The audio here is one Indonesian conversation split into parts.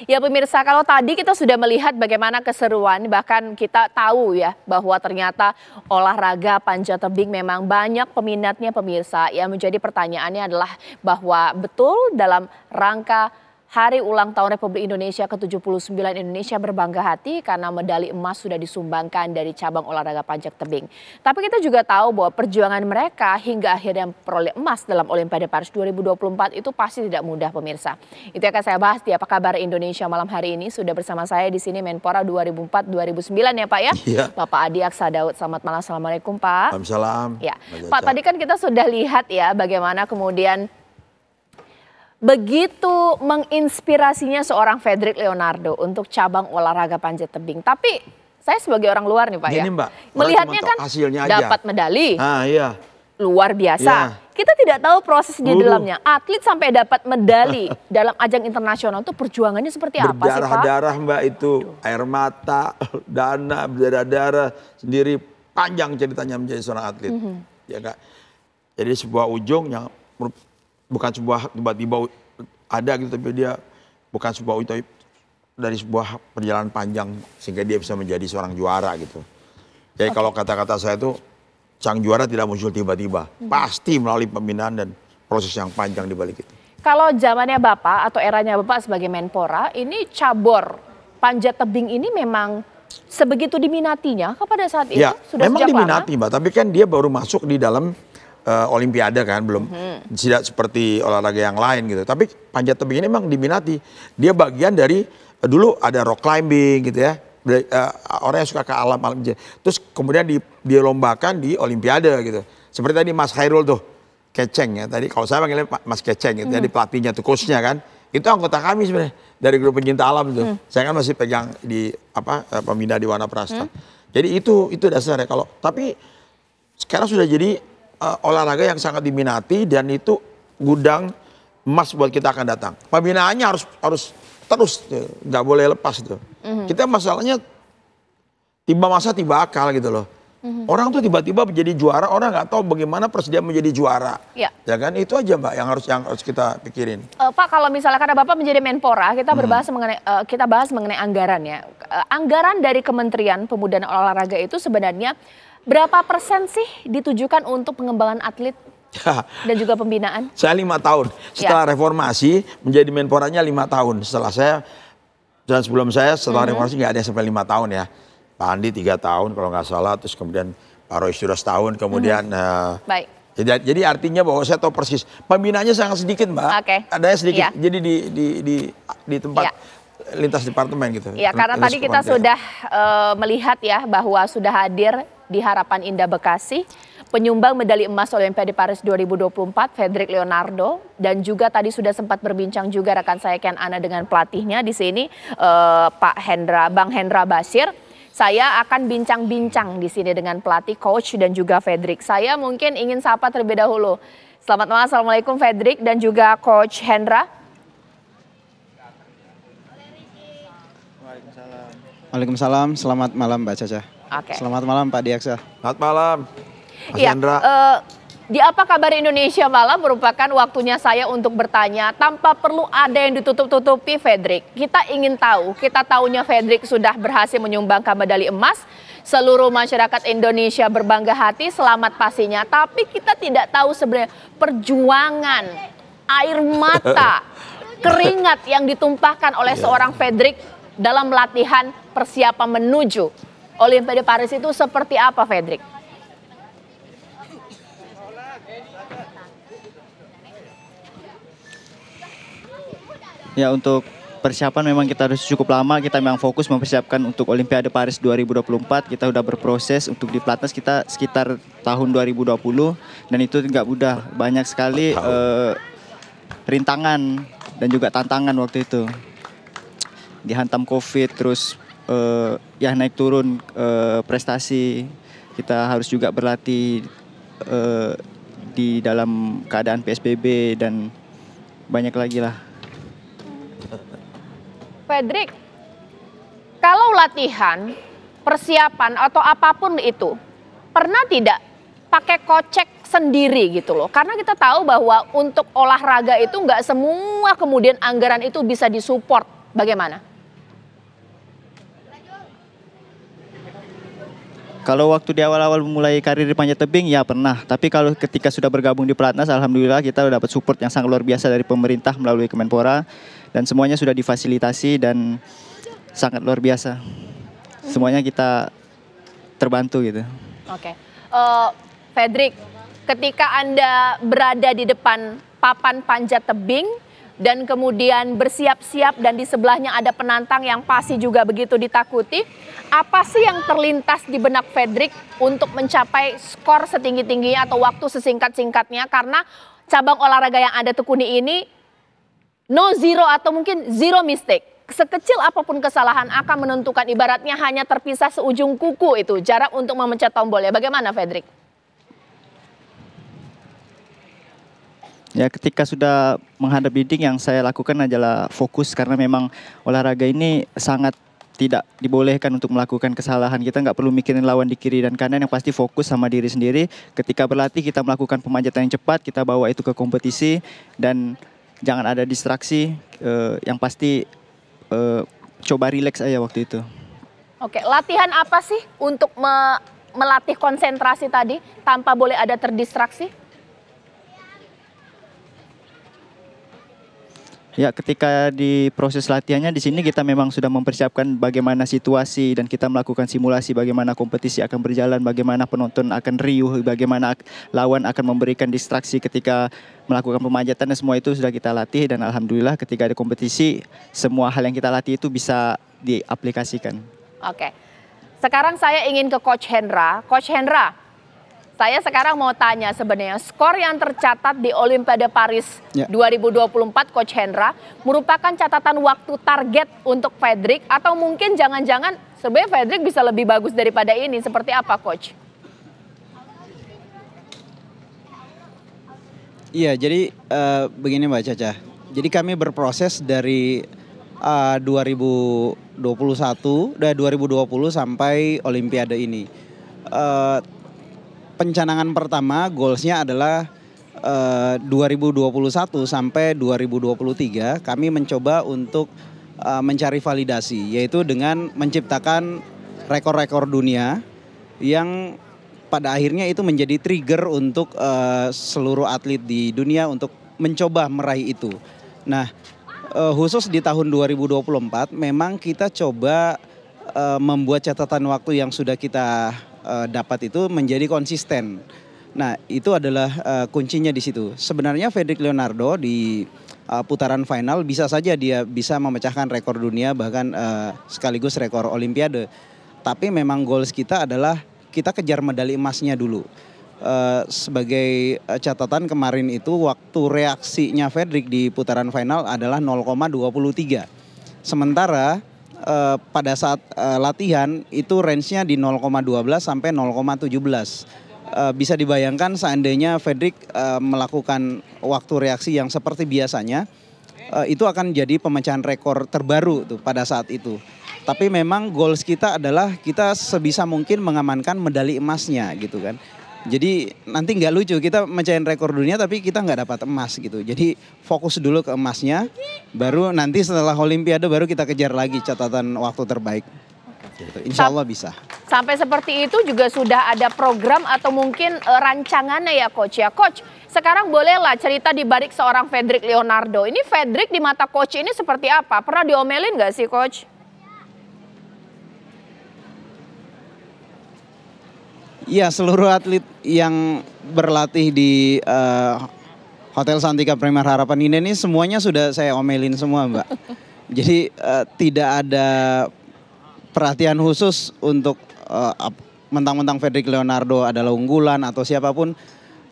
Ya pemirsa, kalau tadi kita sudah melihat bagaimana keseruan, bahkan kita tahu ya bahwa ternyata olahraga panjat tebing memang banyak peminatnya pemirsa. Yang menjadi pertanyaannya adalah bahwa betul dalam rangka Hari Ulang Tahun Republik Indonesia ke-79, Indonesia berbangga hati karena medali emas sudah disumbangkan dari cabang olahraga panjat tebing. Tapi kita juga tahu bahwa perjuangan mereka hingga akhirnya memperoleh emas dalam Olimpiade Paris 2024 itu pasti tidak mudah pemirsa. Itu akan saya bahas di Apa Kabar Indonesia malam hari ini. Sudah bersama saya di sini Menpora 2004-2009 ya Pak ya. Iya. Bapak Adi Aksa Daud, selamat malam. Assalamualaikum Pak. Waalaikumsalam. Ya, Pak, tadi kan kita sudah lihat ya bagaimana kemudian begitu menginspirasinya seorang Fredrik Leonardo untuk cabang olahraga panjat tebing. Tapi saya sebagai orang luar nih Pak Gini, ya, Mbak, melihatnya kan dapat medali, iya. luar biasa. Ya. Kita tidak tahu proses di dalamnya. Atlet sampai dapat medali dalam ajang internasional itu perjuangannya seperti apa sih Pak? Berdarah-darah Mbak itu, air mata, dana, berdarah-darah sendiri, panjang ceritanya menjadi seorang atlet. Ya Kak. Jadi sebuah ujung yang bukan sebuah tiba-tiba ada gitu, tapi dia bukan sebuah ujung dari sebuah perjalanan panjang sehingga dia bisa menjadi seorang juara gitu. Jadi kalau kata-kata saya itu sang juara tidak muncul tiba-tiba, pasti melalui pembinaan dan proses yang panjang di balik itu. Kalau zamannya Bapak atau eranya Bapak sebagai Menpora, ini cabur panjat tebing ini memang sebegitu diminatinya pada saat itu? Ya, Sudah memang sejak diminati lama? Mbak, tapi kan dia baru masuk di dalam Olimpiade kan, belum tidak seperti olahraga yang lain gitu. Tapi panjat tebing ini memang diminati. Dia bagian dari dulu ada rock climbing gitu ya. Orang yang suka ke alam. Terus kemudian dilombakan di Olimpiade gitu. Seperti tadi Mas Khairul tuh, Keceng ya. Tadi kalau saya panggilnya Mas Keceng gitu. Jadi pelatihnya tuh, coachnya kan. Itu anggota kami sebenarnya dari grup pencinta alam itu. Saya kan masih pegang di pembina di Wana Prasta. Jadi itu dasarnya. Tapi sekarang sudah jadi olahraga yang sangat diminati dan itu gudang emas buat kita akan datang. Pembinaannya harus terus, nggak boleh lepas tuh. Kita masalahnya tiba masa tiba akal gitu loh. Orang tuh tiba-tiba menjadi juara, orang nggak tahu bagaimana persediaan menjadi juara. Ya kan, itu aja Mbak yang harus kita pikirin. Pak, kalau misalnya karena Bapak menjadi Menpora, kita bahas mengenai anggaran ya. Anggaran dari Kementerian Pemuda dan Olahraga itu sebenarnya berapa persen sih ditujukan untuk pengembangan atlet dan juga pembinaan? Saya 5 tahun. Setelah reformasi menjadi Menporanya 5 tahun. Setelah saya dan sebelum saya setelah reformasi nggak ada yang sampai 5 tahun ya. Pak Andi 3 tahun kalau nggak salah. Terus kemudian Pak Roy sudah setahun. Kemudian baik. Jadi artinya bahwa saya tahu persis. Pembinaannya sangat sedikit Mbak. Adanya sedikit. Jadi di tempat lintas departemen gitu. Ya, karena tadi kita sudah melihat ya bahwa sudah hadir di Harapan Indah Bekasi penyumbang medali emas Olimpiade Paris 2024 Fredrik Leonardo, dan juga tadi sudah sempat berbincang juga rekan saya Ken Ana dengan pelatihnya di sini Bang Hendra Basir. Saya akan bincang-bincang di sini dengan pelatih, coach dan juga Fredrik. Saya mungkin ingin sapa terlebih dahulu. Selamat malam, assalamualaikum Fredrik dan juga coach Hendra. Waalaikumsalam, selamat malam Mbak Caca. Selamat malam Pak Diaksa. Selamat malam Mas Hendra. Di Apa Kabar Indonesia Malam merupakan waktunya saya untuk bertanya tanpa perlu ada yang ditutup-tutupi Fredrik. Kita ingin tahu, kita tahunya Fredrik sudah berhasil menyumbangkan medali emas. Seluruh masyarakat Indonesia berbangga hati, selamat pastinya. Tapi kita tidak tahu sebenarnya perjuangan, air mata, keringat yang ditumpahkan oleh seorang Fredrik dalam latihan persiapan menuju Olimpiade Paris itu seperti apa, Fredrik? Ya, untuk persiapan memang kita harus cukup lama. Kita memang fokus mempersiapkan untuk Olimpiade Paris 2024. Kita udah berproses untuk di Platnas kita sekitar tahun 2020 dan itu nggak mudah. Banyak sekali rintangan dan juga tantangan waktu itu. Dihantam COVID, terus ya naik turun prestasi. Kita harus juga berlatih di dalam keadaan PSBB dan banyak lagi lah. Fredrik, kalau latihan, persiapan atau apapun itu, pernah tidak pakai kocek sendiri gitu loh? Karena kita tahu bahwa untuk olahraga itu nggak semua kemudian anggaran itu bisa disupport Bagaimana? Kalau waktu di awal-awal memulai karir di panjat tebing ya pernah. Tapi kalau ketika sudah bergabung di Pelatnas, alhamdulillah kita dapat support yang sangat luar biasa dari pemerintah melalui Kemenpora. Dan semuanya sudah difasilitasi dan sangat luar biasa. Semuanya kita terbantu gitu. Oke. Fedrik, ketika Anda berada di depan papan panjat tebing dan kemudian bersiap-siap dan di sebelahnya ada penantang yang pasti juga begitu ditakuti, apa sih yang terlintas di benak Fedrik untuk mencapai skor setinggi-tingginya atau waktu sesingkat-singkatnya? Karena cabang olahraga yang Anda tekuni ini no zero atau mungkin zero mistake. Sekecil apapun kesalahan akan menentukan, ibaratnya hanya terpisah seujung kuku itu jarak untuk memencet tombolnya. Bagaimana Fedrik? Ya, ketika sudah menghadap dinding yang saya lakukan adalah fokus karena memang olahraga ini sangat tidak dibolehkan untuk melakukan kesalahan. Kita nggak perlu mikirin lawan di kiri dan kanan, yang pasti fokus sama diri sendiri. Ketika berlatih kita melakukan pemanjatan yang cepat, kita bawa itu ke kompetisi dan jangan ada distraksi. Yang pasti coba rileks aja waktu itu. Oke, latihan apa sih untuk melatih konsentrasi tadi tanpa boleh ada terdistraksi? Ya, ketika di proses latihannya di sini kita memang sudah mempersiapkan bagaimana situasi dan kita melakukan simulasi bagaimana kompetisi akan berjalan, bagaimana penonton akan riuh, bagaimana lawan akan memberikan distraksi ketika melakukan pemanjatan, dan semua itu sudah kita latih dan alhamdulillah ketika ada kompetisi semua hal yang kita latih itu bisa diaplikasikan. Oke. Sekarang saya ingin ke Coach Hendra. Coach Hendra, saya sekarang mau tanya sebenarnya skor yang tercatat di Olimpiade Paris 2024 Coach Hendra merupakan catatan waktu target untuk Fedrik atau mungkin jangan-jangan sebenarnya Fedrik bisa lebih bagus daripada ini, seperti apa Coach? Iya, jadi begini Mbak Caca. Jadi kami berproses dari 2020 sampai Olimpiade ini. Pencanangan pertama goalsnya adalah 2021 sampai 2023 kami mencoba untuk mencari validasi, yaitu dengan menciptakan rekor-rekor dunia yang pada akhirnya itu menjadi trigger untuk seluruh atlet di dunia untuk mencoba meraih itu. Nah, khusus di tahun 2024 memang kita coba membuat catatan waktu yang sudah kita dapat itu menjadi konsisten. Nah, itu adalah kuncinya di situ. Sebenarnya Fedrik Leonardo di putaran final bisa saja dia bisa memecahkan rekor dunia bahkan sekaligus rekor Olimpiade. Tapi memang goals kita adalah kita kejar medali emasnya dulu. Sebagai catatan kemarin itu waktu reaksinya Fedrik di putaran final adalah 0,23. Sementara pada saat latihan itu range-nya di 0,12 sampai 0,17. Bisa dibayangkan seandainya Fedrik melakukan waktu reaksi yang seperti biasanya, itu akan jadi pemecahan rekor terbaru tuh pada saat itu. Tapi memang goals kita adalah kita sebisa mungkin mengamankan medali emasnya gitu kan. Jadi nanti nggak lucu kita mecahin rekor dunia tapi kita nggak dapat emas gitu. Jadi fokus dulu ke emasnya, baru nanti setelah Olimpiade baru kita kejar lagi catatan waktu terbaik. Gitu. Insya Allah bisa. Sampai seperti itu juga sudah ada program atau mungkin rancangannya ya Coach ya. Coach, sekarang bolehlah cerita di balik seorang Fedrik Leonardo. Ini Fedrik di mata Coach ini seperti apa? Pernah diomelin nggak sih Coach? Iya, seluruh atlet yang berlatih di Hotel Santika Premier Harapan ini semuanya sudah saya omelin semua Mbak. Jadi tidak ada perhatian khusus untuk mentang-mentang Fedrik Leonardo adalah unggulan atau siapapun.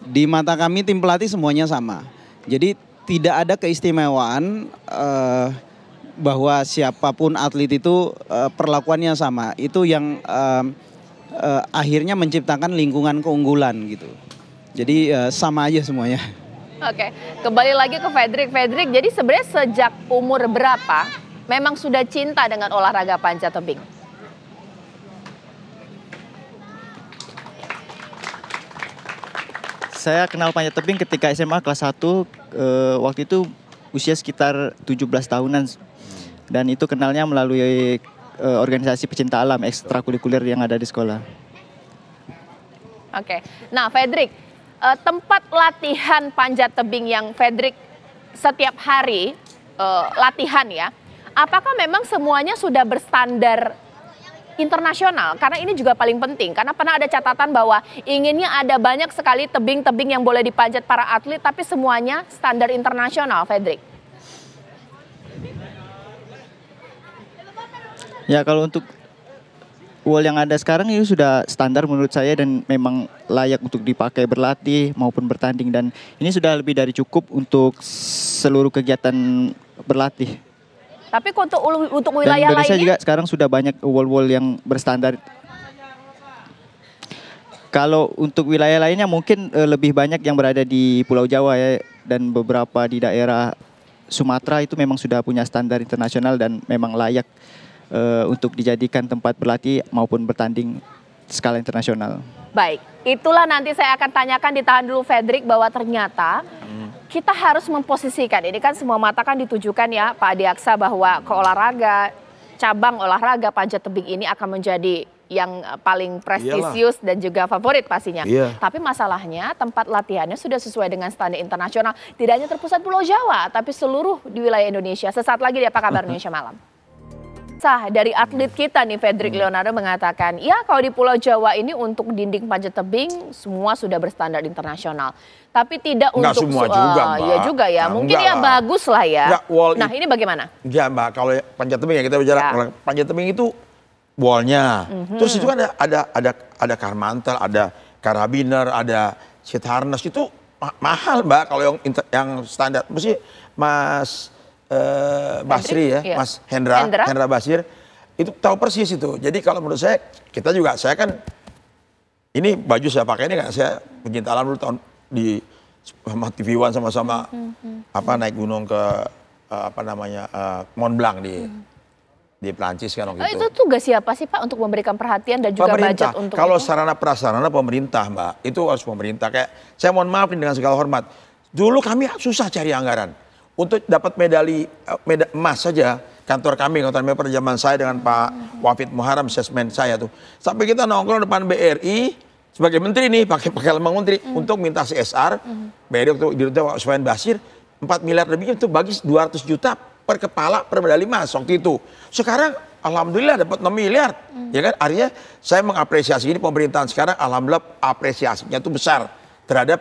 Di mata kami tim pelatih semuanya sama. Jadi tidak ada keistimewaan bahwa siapapun atlet itu perlakuannya sama. Itu yang akhirnya menciptakan lingkungan keunggulan gitu. Jadi sama aja semuanya. Oke, kembali lagi ke Fedrik. Fedrik, jadi sebenarnya sejak umur berapa memang sudah cinta dengan olahraga panjat tebing? Saya kenal panjat tebing ketika SMA kelas 1, waktu itu usia sekitar 17 tahunan. Dan itu kenalnya melalui organisasi pecinta alam ekstrakurikuler yang ada di sekolah. Oke. Nah, Fredrik, tempat latihan panjat tebing yang Fredrik setiap hari latihan ya, apakah memang semuanya sudah berstandar internasional? Karena ini juga paling penting, karena pernah ada catatan bahwa inginnya ada banyak sekali tebing-tebing yang boleh dipanjat para atlet, tapi semuanya standar internasional, Fredrik. Ya, kalau untuk wall yang ada sekarang ini sudah standar menurut saya dan memang layak untuk dipakai berlatih maupun bertanding, dan ini sudah lebih dari cukup untuk seluruh kegiatan berlatih. Tapi untuk Dan wilayah Indonesia lainnya? juga sekarang sudah banyak wall-wall yang berstandar. Kalau untuk wilayah lainnya mungkin lebih banyak yang berada di Pulau Jawa ya, dan beberapa di daerah Sumatera itu memang sudah punya standar internasional dan memang layak untuk dijadikan tempat berlatih maupun bertanding skala internasional. Baik, itulah nanti saya akan tanyakan, ditahan dulu Fredrik, bahwa ternyata kita harus memposisikan, ini kan semua mata kan ditujukan ya Pak Adiaksa bahwa cabang olahraga panjat tebing ini akan menjadi yang paling prestisius dan juga favorit pastinya. Iya. Tapi masalahnya tempat latihannya sudah sesuai dengan standar internasional, tidak hanya terpusat Pulau Jawa, tapi seluruh di wilayah Indonesia. Sesaat lagi di Apa Kabar Indonesia Malam. Dari atlet kita nih, Fredrik Leonardo mengatakan, ya kalau di Pulau Jawa ini untuk dinding panjat tebing semua sudah berstandar internasional. Tapi tidak Nggak untuk semua juga, Mbak. ya juga ya, Nah, mungkin enggak ya lah. bagus lah ya. Enggak, wall Nah ini bagaimana? Ya Mbak, kalau panjat tebing ya kita bicara Ya. kalau panjat tebing itu wallnya. Terus itu kan ada karmantel, ada karabiner, ada seat harness, itu mahal Mbak kalau yang standar. Mesti Mas Basri ya, Iya. Mas Hendra Basir itu tahu persis itu. Jadi kalau menurut saya saya kan ini baju saya pakai ini kan saya pencinta alam dulu tahun di sama TV One sama-sama naik gunung ke Mont Blanc di Prancis kan waktu Itu tugas siapa sih Pak untuk memberikan perhatian dan juga pemerintah. budget untuk Kalau itu? sarana prasarana pemerintah Mbak, itu harus pemerintah. Kayak saya mohon maaf nih dengan segala hormat, dulu kami susah cari anggaran untuk dapat medali emas saja. Kantor kami pada zaman saya dengan Pak Wafid Muharam, sesmen saya tuh, sampai kita nongkrong depan BRI sebagai menteri nih, pakai lambang menteri untuk minta CSR. BRI waktu di Sofian Basir 4 miliar lebih itu bagi 200 juta per kepala per medali emas waktu itu. Sekarang alhamdulillah dapat 6 miliar. Ya kan? Artinya saya mengapresiasi ini pemerintahan sekarang, alhamdulillah apresiasinya itu besar terhadap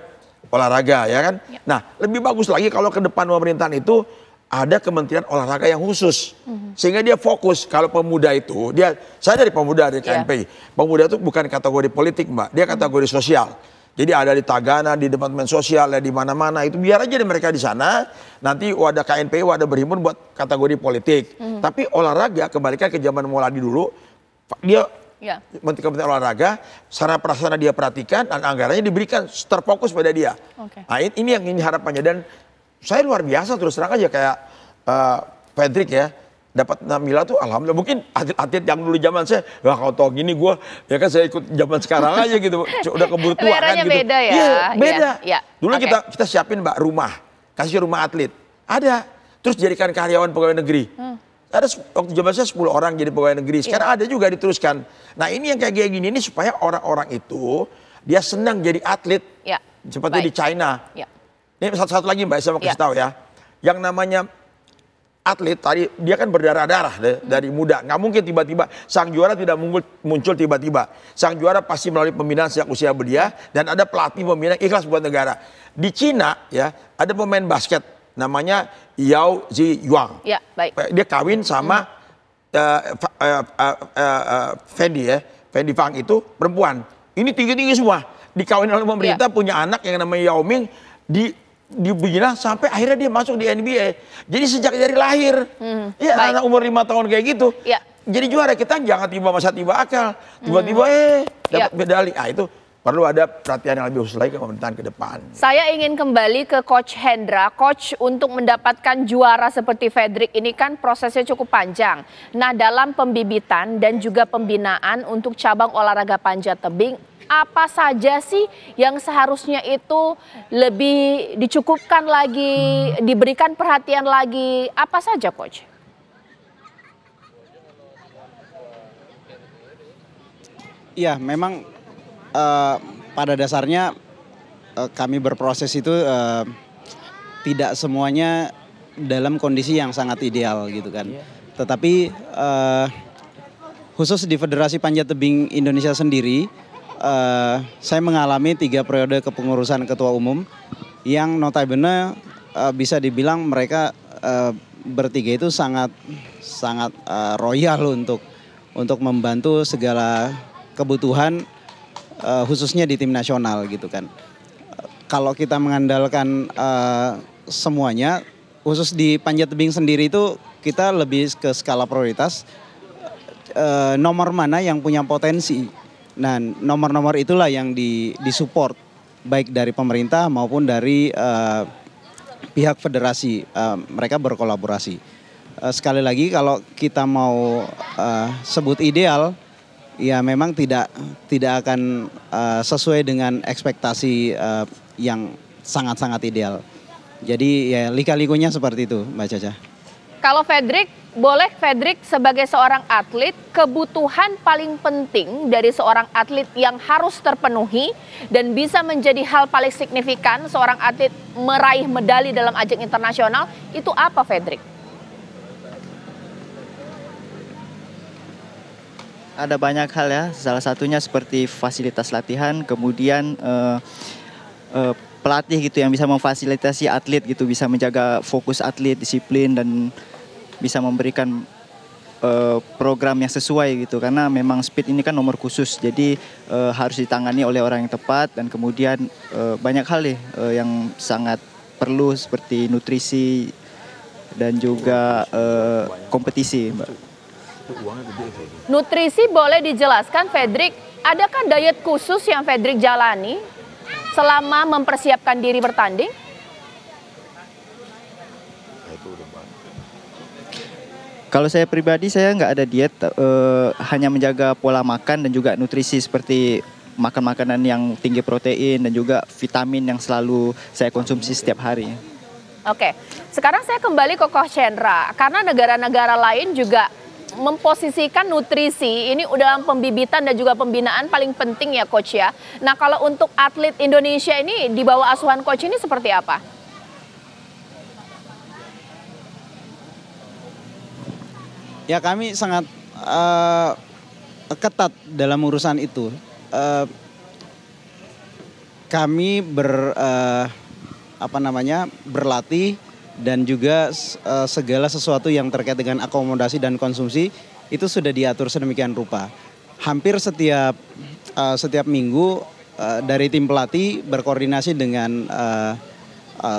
olahraga ya kan. Ya. Nah, lebih bagus lagi kalau ke depan pemerintahan itu ada kementerian olahraga yang khusus. Sehingga dia fokus kalau pemuda itu, saya dari pemuda dari KNPI. Pemuda itu bukan kategori politik, Mbak. Dia kategori sosial. Jadi ada di Tagana, di Departemen Sosial, di mana-mana. Itu biar aja mereka di sana. Nanti wadah KNPI, wadah berhimpun buat kategori politik. Tapi olahraga, kembalikan ke zaman Mauladi dulu. Dia Menteri Kementerian Olahraga, sarana prasarana dia perhatikan, dan anggarannya diberikan terfokus pada dia. Nah ini yang ini harapannya. Dan saya luar biasa terus terang aja kayak Fredrik ya, dapat 6 miliar tuh alhamdulillah. Mungkin atlet-atlet yang dulu zaman saya, wah kalau tau gini gue, ya kan saya ikut zaman sekarang aja gitu, udah keburu tua kan gitu. Beda ya. Iya, beda. Ya. Dulu kita siapin Mbak rumah, kasih rumah atlet, ada. Terus jadikan karyawan pegawai negeri. Ada waktu zaman saya 10 orang jadi pegawai negeri, sekarang ada juga diteruskan. Nah ini yang kayak gini ini supaya orang-orang itu dia senang jadi atlet, seperti di China. Ini satu lagi Mbak, saya mau kasih tahu ya. Yang namanya atlet tadi, dia kan berdarah-darah dari muda. Nggak mungkin tiba-tiba, sang juara tidak muncul tiba-tiba. Sang juara pasti melalui pembinaan sejak usia belia, dan ada pelatih pembina ikhlas buat negara. Di Cina ya, ada pemain basket, namanya Yao Ziyuan. Ya, baik. Dia kawin sama Fendi Fang itu perempuan. Ini tinggi-tinggi semua. Dikawin oleh pemerintah, punya anak yang namanya Yao Ming, dibina sampai akhirnya dia masuk di NBA. Jadi sejak dari lahir, anak umur 5 tahun kayak gitu. Jadi juara. Kita jangan tiba akal, tiba-tiba dapat medali. Itu perlu ada perhatian yang lebih khusus lagi ke pemerintahan ke depan. Saya ingin kembali ke Coach Hendra. Coach, untuk mendapatkan juara seperti Fredrik ini kan prosesnya cukup panjang. Nah, dalam pembibitan dan juga pembinaan untuk cabang olahraga panjat tebing, apa saja sih yang seharusnya itu lebih dicukupkan lagi, diberikan perhatian lagi? Apa saja, Coach? Ya, memang pada dasarnya kami berproses itu tidak semuanya dalam kondisi yang sangat ideal gitu kan. Tetapi khusus di Federasi Panjat Tebing Indonesia sendiri, saya mengalami 3 periode kepengurusan ketua umum yang notabene bisa dibilang mereka bertiga itu sangat royal untuk membantu segala kebutuhan khususnya di tim nasional gitu kan. Kalau kita mengandalkan semuanya, khusus di panjat tebing sendiri itu kita lebih ke skala prioritas, nomor mana yang punya potensi. Nah, nomor-nomor itulah yang disupport baik dari pemerintah maupun dari pihak federasi. Mereka berkolaborasi. Sekali lagi kalau kita mau sebut ideal, ya memang tidak akan sesuai dengan ekspektasi yang sangat-sangat ideal. Jadi ya lika-likunya seperti itu, Mbak Caca. Kalau Fredrik, boleh Fredrik sebagai seorang atlet, kebutuhan paling penting dari seorang atlet yang harus terpenuhi dan bisa menjadi hal paling signifikan seorang atlet meraih medali dalam ajang internasional, itu apa Fredrik? Ada banyak hal ya, salah satunya seperti fasilitas latihan, kemudian pelatih gitu yang bisa memfasilitasi atlet gitu, bisa menjaga fokus atlet, disiplin, dan bisa memberikan program yang sesuai gitu. Karena memang speed ini kan nomor khusus, jadi harus ditangani oleh orang yang tepat, dan kemudian banyak hal nih yang sangat perlu seperti nutrisi dan juga kompetisi, Mbak. Nutrisi boleh dijelaskan Fredrik, adakah diet khusus yang Fredrik jalani selama mempersiapkan diri bertanding? Kalau saya pribadi, saya nggak ada diet, hanya menjaga pola makan dan juga nutrisi seperti makan makanan yang tinggi protein dan juga vitamin yang selalu saya konsumsi setiap hari. Oke, sekarang saya kembali ke Coach Chandra, karena negara-negara lain juga memposisikan nutrisi ini dalam pembibitan dan juga pembinaan paling penting ya Coach ya. Nah kalau untuk atlet Indonesia ini di bawah asuhan Coach ini seperti apa? Ya kami sangat ketat dalam urusan itu. Kami berlatih dan juga segala sesuatu yang terkait dengan akomodasi dan konsumsi itu sudah diatur sedemikian rupa. Hampir setiap minggu dari tim pelatih berkoordinasi dengan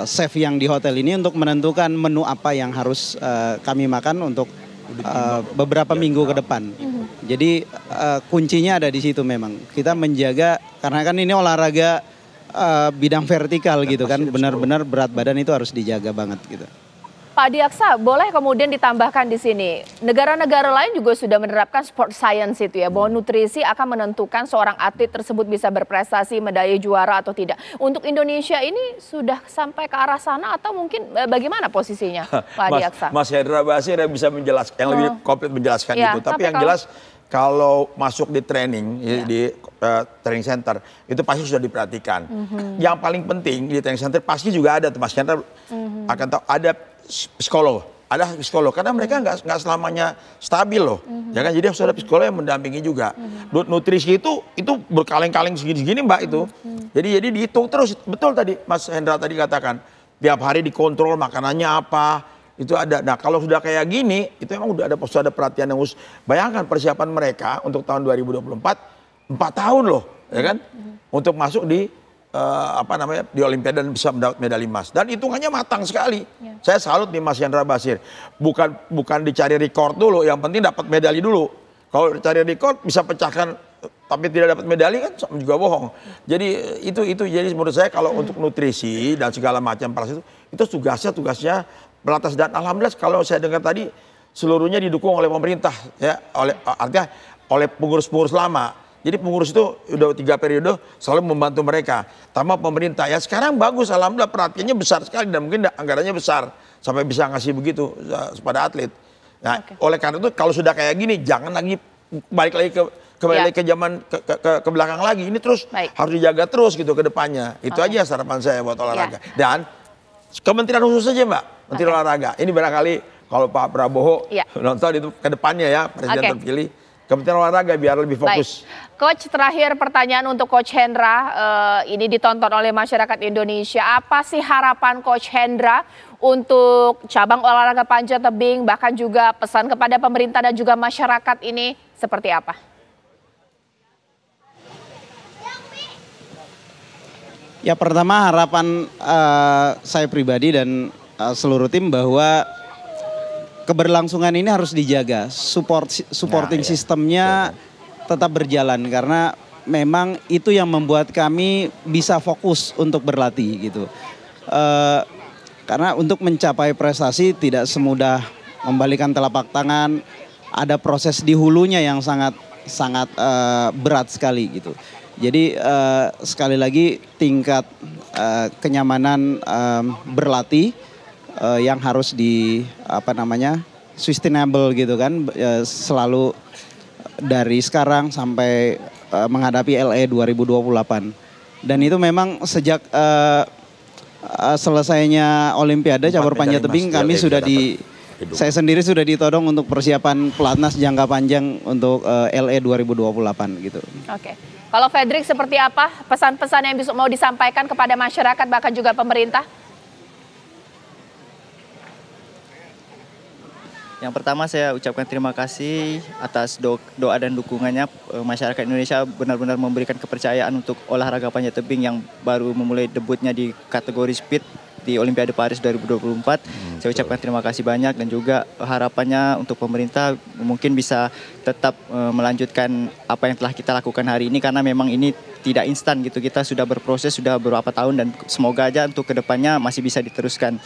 chef yang di hotel ini untuk menentukan menu apa yang harus kami makan untuk beberapa minggu ke depan. Jadi kuncinya ada di situ memang. Kita menjaga, karena kan ini olahraga bidang vertikal gitu kan, benar-benar berat badan itu harus dijaga banget gitu. Pak Diaksa, boleh kemudian ditambahkan di sini, negara-negara lain juga sudah menerapkan sport science itu ya, bahwa nutrisi akan menentukan seorang atlet tersebut bisa berprestasi, medali juara atau tidak. Untuk Indonesia ini sudah sampai ke arah sana atau mungkin bagaimana posisinya, Pak Diaksa? Mas Hendra Basir yang bisa menjelaskan, yang lebih komplit menjelaskan ya, itu. Tapi yang jelas kalau masuk di training, di training center, itu pasti sudah diperhatikan. Yang paling penting di training center pasti juga ada, Mas Hendra akan tahu, ada psikolog, karena mereka nggak selamanya stabil loh, ya kan? Jadi harus ada psikolog yang mendampingi juga. Nutrisi itu berkaleng-kaleng segini-segini Mbak itu. Jadi dihitung terus, betul tadi Mas Hendra tadi katakan, tiap hari dikontrol makanannya apa. Itu ada. Nah kalau sudah kayak gini, itu memang sudah ada perhatian yang khusus. Bayangkan persiapan mereka untuk tahun 2024, 4 tahun loh, ya kan? Untuk masuk di di Olimpiade dan bisa mendapat medali emas. Dan hitungannya matang sekali. Saya salut nih Mas Hendra Basir. Bukan dicari rekor dulu, yang penting dapat medali dulu. Kalau dicari rekor bisa pecahkan, tapi tidak dapat medali kan juga bohong. Jadi jadi menurut saya kalau untuk nutrisi dan segala macam itu tugasnya Pelatnas, dan alhamdulillah kalau saya dengar tadi seluruhnya didukung oleh pemerintah ya, artinya oleh pengurus-pengurus lama. Jadi pengurus itu udah 3 periode selalu membantu mereka. Tambah pemerintah ya, sekarang bagus, alhamdulillah perhatiannya besar sekali dan mungkin anggarannya besar sampai bisa ngasih begitu kepada atlet. Nah, oleh karena itu kalau sudah kayak gini jangan lagi balik lagi ke kembali ke zaman ke belakang lagi. Ini terus harus dijaga terus gitu ke depannya. Itu aja harapan saya buat olahraga. Dan kementerian khusus saja Mbak, Menteri Olahraga. Ini barangkali kalau Pak Prabowo nonton itu ke depannya ya, Presiden terpilih. Kementerian Olahraga biar lebih fokus. Coach, terakhir pertanyaan untuk Coach Hendra. Ini ditonton oleh masyarakat Indonesia. Apa sih harapan Coach Hendra untuk cabang olahraga panjat tebing, bahkan juga pesan kepada pemerintah dan juga masyarakat ini seperti apa? Ya, pertama harapan saya pribadi dan seluruh tim bahwa keberlangsungan ini harus dijaga, supporting sistemnya tetap berjalan karena memang itu yang membuat kami bisa fokus untuk berlatih gitu. Karena untuk mencapai prestasi tidak semudah membalikan telapak tangan, ada proses di hulunya yang sangat berat sekali gitu. Jadi sekali lagi tingkat kenyamanan berlatih yang harus sustainable gitu kan, selalu dari sekarang sampai menghadapi LA 2028. Dan itu memang sejak selesainya Olimpiade cabur panjat tebing kami sudah saya sendiri sudah ditodong untuk persiapan pelatnas jangka panjang untuk LA 2028 gitu. Oke. Kalau Fredrik seperti apa pesan-pesan yang mau disampaikan kepada masyarakat bahkan juga pemerintah? Yang pertama saya ucapkan terima kasih atas doa dan dukungannya. Masyarakat Indonesia benar-benar memberikan kepercayaan untuk olahraga panjat tebing yang baru memulai debutnya di kategori speed di Olimpiade Paris 2024. Saya ucapkan terima kasih banyak dan juga harapannya untuk pemerintah mungkin bisa tetap melanjutkan apa yang telah kita lakukan hari ini karena memang ini tidak instan gitu. Kita sudah berproses sudah beberapa tahun dan semoga aja untuk kedepannya masih bisa diteruskan.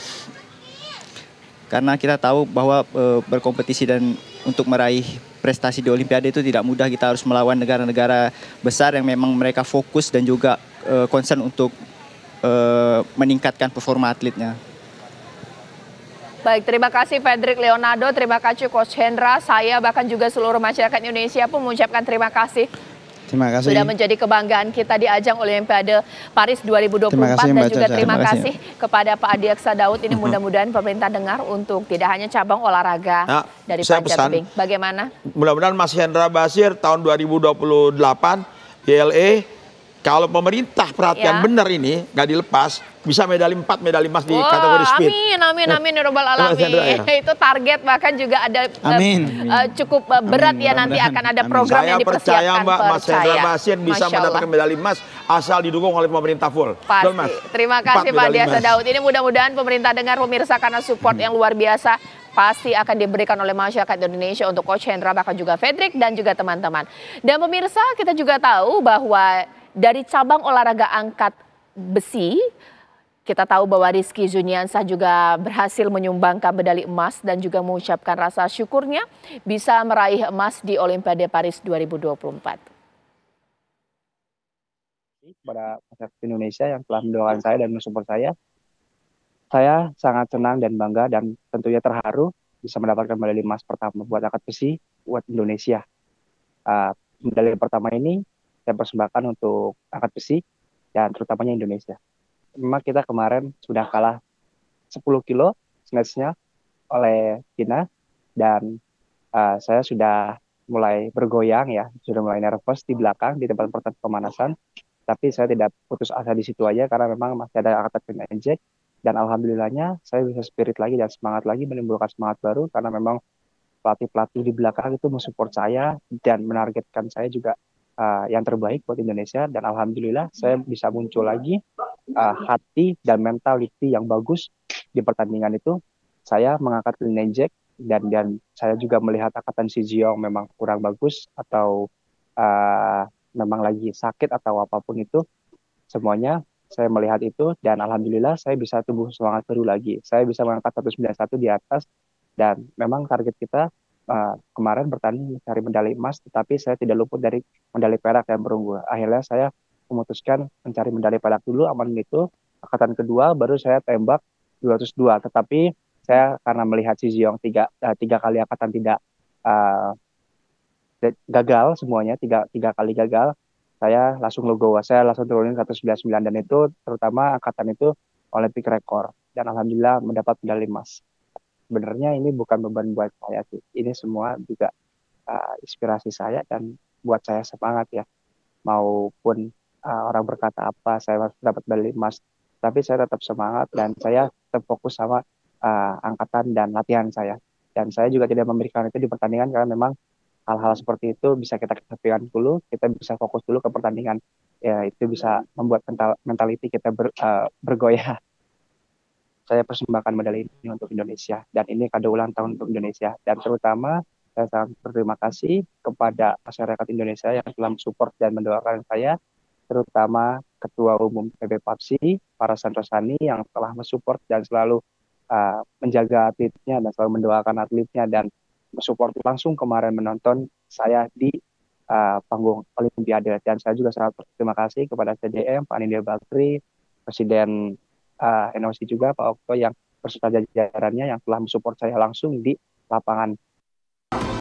Karena kita tahu bahwa berkompetisi dan untuk meraih prestasi di Olimpiade itu tidak mudah. Kita harus melawan negara-negara besar yang memang mereka fokus dan juga concern untuk meningkatkan performa atletnya. Baik, terima kasih Fredrik Leonardo, terima kasih Coach Hendra. Saya bahkan juga seluruh masyarakat Indonesia pun mengucapkan terima kasih. Terima kasih. Sudah menjadi kebanggaan kita di ajang Olimpiade Paris 2024 dan juga terima kasih kepada Pak Adiaksa Daud. Ini mudah-mudahan pemerintah dengar untuk tidak hanya cabang olahraga dari panjat tebing. Bagaimana? Mudah-mudahan Mas Hendra Basir tahun 2028 YLE kalau pemerintah perhatian benar ini nggak dilepas bisa medali 4 medali emas di kategori speed. Amin ya robbal alamin. Itu target bahkan juga ada cukup berat ya nanti akan ada program yang dipersiapkan. Saya percaya Mbak Mas Hendra Basir bisa mendapatkan medali emas asal didukung oleh pemerintah full. Pasti. Mas. Terima kasih Pak Adiaksa Daud. Ini mudah-mudahan pemerintah dengar pemirsa karena support yang luar biasa pasti akan diberikan oleh masyarakat Indonesia untuk Coach Hendra bahkan juga Fredrik dan juga teman-teman. Dan pemirsa kita juga tahu bahwa dari cabang olahraga angkat besi, kita tahu bahwa Rizky Juniansah juga berhasil menyumbangkan medali emas dan juga mengucapkan rasa syukurnya bisa meraih emas di Olimpiade Paris 2024. Kepada masyarakat Indonesia yang telah mendoakan saya dan mensupport saya sangat senang dan bangga dan tentunya terharu bisa mendapatkan medali emas pertama buat angkat besi buat Indonesia. Medali pertama ini saya persembahkan untuk angkat besi dan terutamanya Indonesia. Memang kita kemarin sudah kalah 10 kilo snatch-nya oleh China dan saya sudah mulai bergoyang ya, sudah mulai nervous di belakang di tempat pemanasan. Tapi saya tidak putus asa di situ aja karena memang masih ada angkatan clean and jerk dan alhamdulillahnya saya bisa spirit lagi dan semangat lagi menimbulkan semangat baru karena memang pelatih-pelatih di belakang itu mensupport saya dan menargetkan saya juga yang terbaik buat Indonesia dan alhamdulillah saya bisa muncul lagi hati dan mentality yang bagus di pertandingan itu. Saya mengangkat clean and jerk dan saya juga melihat angkatan Si Jiong memang kurang bagus atau memang lagi sakit atau apapun itu, semuanya saya melihat itu dan alhamdulillah saya bisa tumbuh semangat baru lagi. Saya bisa mengangkat 191 di atas dan memang target kita kemarin bertanding mencari medali emas, tetapi saya tidak luput dari medali perak dan perunggu. Akhirnya saya memutuskan mencari medali perak dulu, aman itu. Angkatan kedua baru saya tembak 202, tetapi saya karena melihat Si Jiong tiga kali angkatan tidak gagal semuanya, tiga kali gagal. Saya langsung turunin 199 dan itu terutama angkatan itu Olympic record dan alhamdulillah mendapat medali emas. Sebenarnya ini bukan beban buat saya sih. Ini semua juga inspirasi saya dan buat saya semangat ya. Maupun orang berkata apa, saya harus dapat medali emas, tapi saya tetap semangat dan saya tetap fokus sama angkatan dan latihan saya. Dan saya juga tidak memberikan itu di pertandingan karena memang hal-hal seperti itu bisa kita kesampingkan dulu, kita bisa fokus dulu ke pertandingan. Ya, itu bisa membuat mentality kita bergoyah. Saya persembahkan medali ini untuk Indonesia dan ini kado ulang tahun untuk Indonesia dan terutama saya sangat berterima kasih kepada masyarakat Indonesia yang telah mensupport dan mendoakan saya, terutama Ketua Umum PB Papsi, para Santosani yang telah mensupport dan selalu menjaga atletnya dan selalu mendoakan atletnya dan mensupport langsung kemarin menonton saya di panggung Olimpiade. Dan saya juga sangat berterima kasih kepada CDM, Pak Nindya Bakri, Presiden NOC juga Pak Okto yang berserta jajarannya yang telah mensupport saya langsung di lapangan.